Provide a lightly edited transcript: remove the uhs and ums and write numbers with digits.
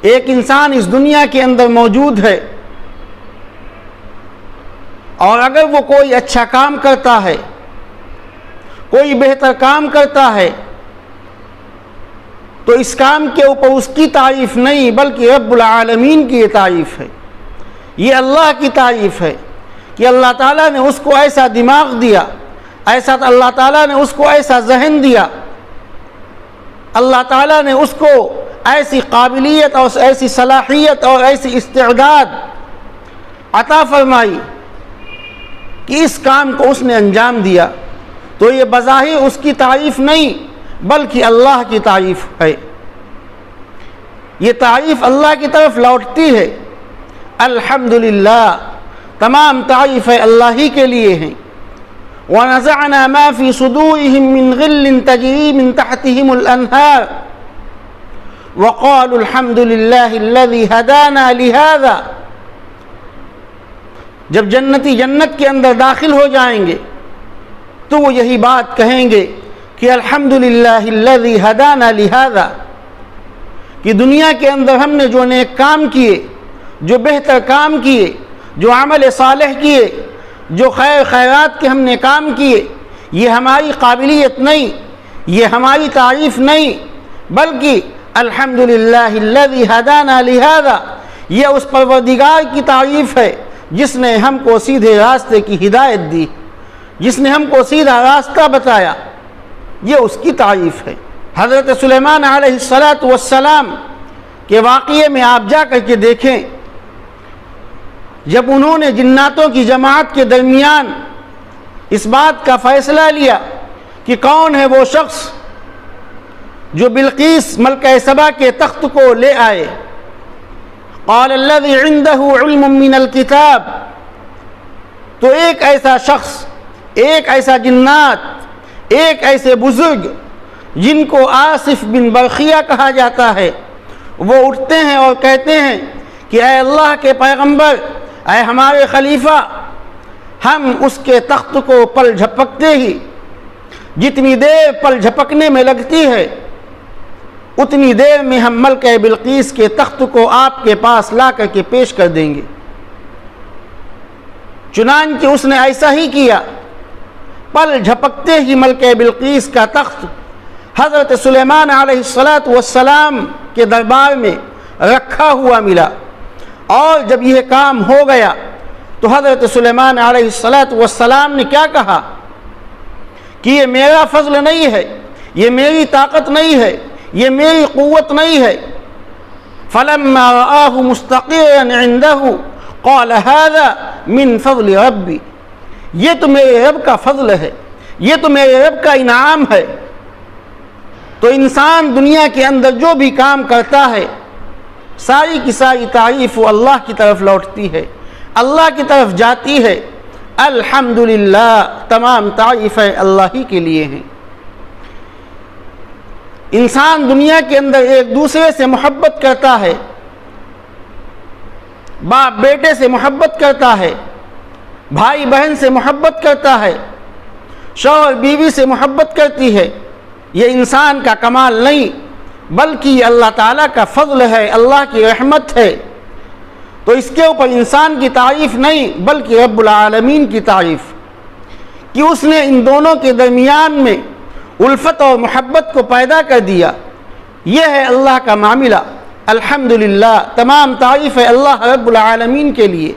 ایک انسان اس دنیا کے اندر موجود ہے اور اگر وہ کوئی اچھا کام کرتا ہے، کوئی بہتر کام کرتا ہے، تو اس کام کے اوپر اس کی تعریف نہیں بلکہ رب العالمین کی یہ تعریف ہے، یہ اللہ کی تعریف ہے کہ اللہ تعالیٰ نے اس کو ایسا دماغ دیا، اللہ تعالیٰ نے اس کو ایسا ذہن دیا، اللہ تعالیٰ نے اس کو ایسی قابلیت اور ایسی صلاحیت اور ایسی استعداد عطا فرمائی کہ اس کام کو اس نے انجام دیا۔ تو یہ بظاہر اس کی تعریف نہیں بلکہ اللہ کی تعریف ہے، یہ تعریف اللہ کی طرف لوٹتی ہے۔ الحمدللہ، تمام تعریفیں اللہ ہی کے لیے ہیں۔ وَنَزَعْنَا مَا فِي صُدُورِهِم مِّن غِلٍّ تَجْرِي مِن تَحْتِهِمُ الْأَنْهَارُ وَقَالُوا الْحَمْدُ لِلَّهِ الَّذِي هَدَانَا لِهَذَا۔ جب جنتی جنت کے اندر داخل ہو جائیں گے تو وہ یہی بات کہیں گے کہ الحمدللہ الذی ہدانا لہذا، کہ دنیا کے اندر ہم نے جو نیک کام کیے، جو بہتر کام کیے، جو عمل صالح کیے، جو خیرات کے ہم نے کام کیے، یہ ہماری قابلیت نہیں، یہ ہماری تعریف نہیں، بلکہ الحمدللہ الذی ہدانا لہذا، یہ اس پروردگار کی تعریف ہے جس نے ہم کو سیدھے راستے کی ہدایت دی، جس نے ہم کو سیدھا راستہ بتایا، یہ اس کی تعریف ہے۔ حضرت سلیمان علیہ السلام کے واقعے میں آپ جا کر کے دیکھیں، جب انہوں نے جناتوں کی جماعت کے درمیان اس بات کا فیصلہ لیا کہ کون ہے وہ شخص جو بلقیس ملکہ سبا کے تخت کو لے آئے، قال الذی عنده علم من الکتاب، تو ایک ایسا شخص، ایک ایسا جنات، ایک ایسے بزرگ جن کو آصف بن برخیہ کہا جاتا ہے، وہ اٹھتے ہیں اور کہتے ہیں کہ اے اللہ کے پیغمبر، اے ہمارے خلیفہ، ہم اس کے تخت کو پل جھپکتے ہی جتنی دیر پل جھپکنے میں لگتی ہے اتنی دیر میں ہم ملکہ بلقیس کے تخت کو آپ کے پاس لا کر کے پیش کر دیں گے۔ چنانچہ اس نے ایسا ہی کیا، پل جھپکتے ہی ملکہ بلقیس کا تخت حضرت سلیمان علیہ السلام کے دربار میں رکھا ہوا ملا، اور جب یہ کام ہو گیا تو حضرت سلیمان علیہ السلام نے کیا کہا کہ یہ میرا فضل نہیں ہے، یہ میری طاقت نہیں ہے، یہ میری قوت نہیں ہے۔ فَلَمَّا رَآهُ مُسْتَقِرًا عِنْدَهُ قَالَ هَذَا مِنْ فَضْلِ رَبِّي، یہ تو میرے رب کا فضل ہے، یہ تو میرے رب کا انعام ہے۔ تو انسان دنیا کے اندر جو بھی کام کرتا ہے ساری کی ساری تعریف وہ اللہ کی طرف لوٹتی ہے، اللہ کی طرف جاتی ہے۔ الحمدللہ، تمام تعریفیں اللہ ہی کے لیے ہیں۔ انسان دنیا کے اندر ایک دوسرے سے محبت کرتا ہے، باپ بیٹے سے محبت کرتا ہے، بھائی بہن سے محبت کرتا ہے، شوہر بیوی سے محبت کرتی ہے۔ یہ انسان کا کمال نہیں بلکہ یہ اللہ تعالیٰ کا فضل ہے، اللہ کی رحمت ہے۔ تو اس کے اوپر انسان کی تعریف نہیں بلکہ رب العالمین کی تعریف، کہ اس نے ان دونوں کے درمیان میں الفت اور محبت کو پیدا کر دیا۔ یہ ہے اللہ کا معاملہ۔ الحمدللہ، تمام تعریف ہے اللہ رب العالمین کے لیے۔